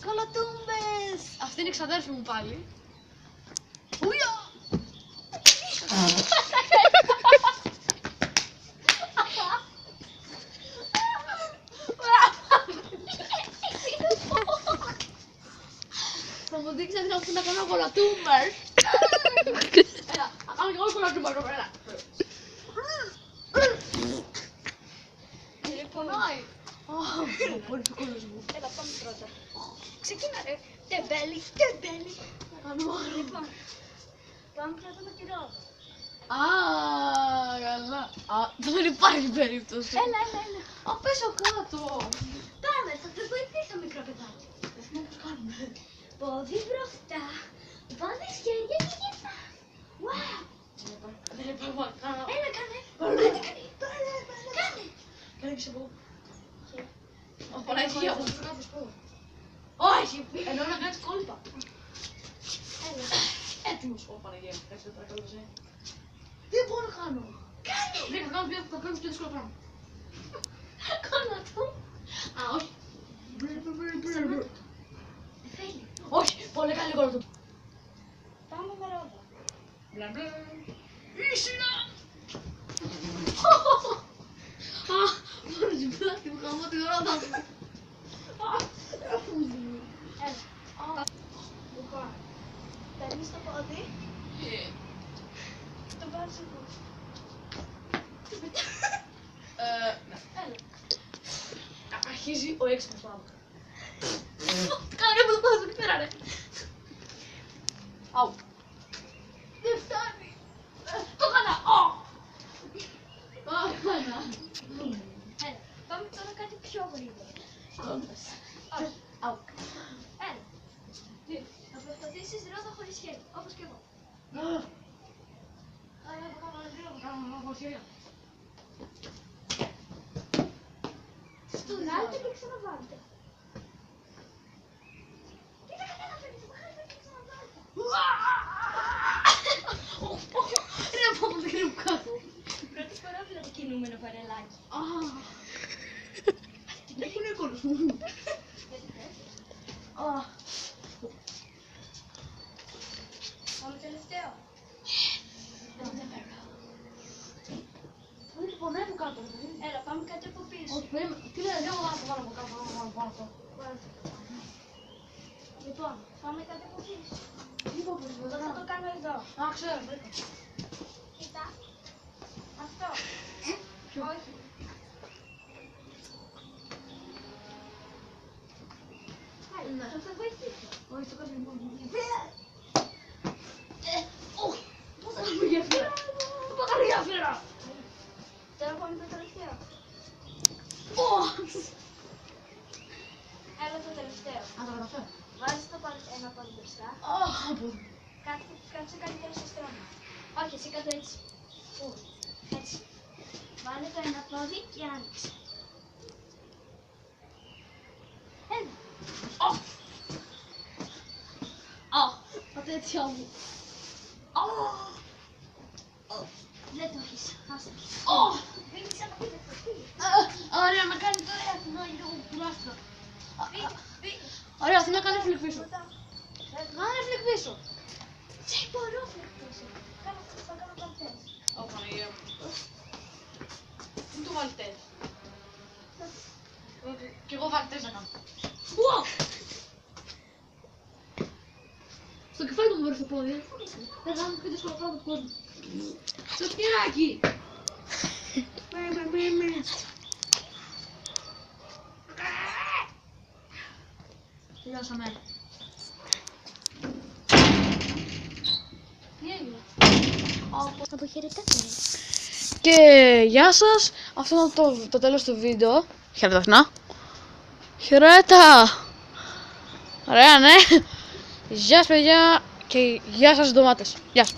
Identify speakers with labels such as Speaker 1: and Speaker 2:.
Speaker 1: Κολοτούμπες! Αυτή είναι η ξαδέρφη μου πάλι. Ουια! Θα μου δείξει να κάνω κολοτούμπες. Έλα, θα κάνω και εγώ κολοτούμπες. Έλα. Πονάει. Πολύ του κόλλος μου.
Speaker 2: Έλα, πάμε πρώτα. Ξεκίνα ρε. Τεμπέλη, τεμπέλη. Λοιπόν, πάμε πρώτα με τη ρόδα.
Speaker 1: Α, καλά. Δεν υπάρχει περίπτωση.
Speaker 2: Έλα.
Speaker 1: Α, πέσω κάτω.
Speaker 2: Πάμε, θα το βοηθήσω μικρό παιδάκι.
Speaker 1: Δεν θυμάμαι πώς κάνουμε.
Speaker 2: Πόδι μπροστά, βάζεις χέρια και γυρνάς. Wow.
Speaker 1: Δεν υπάρχει κανένα.
Speaker 2: Έλα, κάνε. Κάνε. Κάνε.
Speaker 1: Κάνε και σε πω. Παναγία μου. Όχι, εννοώ να κάνεις κόλπα.
Speaker 2: Έλα.
Speaker 1: Έτοιμος. Ω, Παναγία μου, κάτσε παρακαλώ σε. Τι μπορώ να κάνω.
Speaker 2: Κάνε.
Speaker 1: Δεν θα κάνω πιο δύσκολο πράγμα.
Speaker 2: Κόλλα του.
Speaker 1: Α, όχι.
Speaker 2: Θέλει.
Speaker 1: Όχι, πολύ καλή κόλπα.
Speaker 2: Πάμε με ρόδα.
Speaker 1: Μπλα μπλα. Ήσυνα. Α, μόνο την πλάτη μου χαμώ τη ρόδα μου.
Speaker 2: Έλα. Λοιπόν, παίρνεις το πόδι, το βάζεις εδώ.
Speaker 1: Έλα. Αρχίζει ο έξυπνος πάμε. Κάνε μου το πόδι εκεί πέρα ρε. Αου. Δεν φτάνει. Το έκανα. Έκανα.
Speaker 2: Έλα, πάμε τώρα κάτι πιο γρήγορο. Όχι.
Speaker 1: Αου.
Speaker 2: Έλα. Θα προσπαθήσεις ρόδα χωρίς χέρι, όπως και εγώ. Στον άλλο και ξαναβάλτε. Τι θα καταφέρεις, βγάλετε και ξαναβάλτε.
Speaker 1: Ρε πω το κρύβω κάτω.
Speaker 2: Πρώτη φορά βλέπω κινούμενο παρελάκι.
Speaker 1: Δεν είναι εύκολος μου.
Speaker 2: Πάμε τελευταίο.
Speaker 1: Δεν πονάει από κάτω.
Speaker 2: Έλα, πάμε κάτι από πίσω.
Speaker 1: Όχι, περίμενε. Τι λέει, δεν μπορώ να το βάλω από κάτω. Βάλω.
Speaker 2: Λοιπόν, πάμε κάτι από πίσω.
Speaker 1: Λοιπόν,
Speaker 2: Εγώ θα το κάνω εδώ.
Speaker 1: α, ξέρω, βρήκα.
Speaker 2: Κοίτα. Αυτό.
Speaker 1: Ποιο?
Speaker 2: Όχι.
Speaker 1: Ναι.
Speaker 2: Αυτό θα βοηθήσει.
Speaker 1: Όχι, το κάνω λοιπόν. Όχι, πώς θα κάνω γέφυρα. Δεν θα κάνω γέφυρα.
Speaker 2: Τώρα πάμε το τελευταίο. Έλα το τελευταίο.
Speaker 1: Α, το καταφέρω.
Speaker 2: Βάζεις το ένα πόδι μπροστά. Κάτσε καλύτερα στο στρώμα. Όχι, εσύ κάτω έτσι. Έτσι. Βάλε το ένα πόδι και άνοιξε. Έλα.
Speaker 1: Τα τέτοια μου.
Speaker 2: Δεν το έχεις. Άστα. Μην ξαναπείτε το φύγει.
Speaker 1: Ωραία, να κάνει τώρα να είναι λίγο κουράστηκα.
Speaker 2: Φύγει.
Speaker 1: Ωραία, θέλω να κάνει φλικ πίσω. Κάνε φλικ πίσω.
Speaker 2: Τι μπορώ φλεκτήσω. Θα κάνω παντές.
Speaker 1: Ω, Παναγία μου. Μην το βάλει τες. Κι εγώ βάλει τες να κάνω. Στο κεφάλι του μου βρίσκω το πόδι. Δεν κάνω πιο δύσκολο πράγμα του κόσμου. Στο σκυράκι. Τελειώσαμε. Τι έγινε?
Speaker 2: Αποχαιρετάτε.
Speaker 1: Και γεια σας. Αυτό ήταν το τέλος του βίντεο. Χαιρετά Αθηνά. Χαιρέτα. Ωραία, ναι. Γεια σας παιδιά και γεια σας ντομάτες. Γεια σας.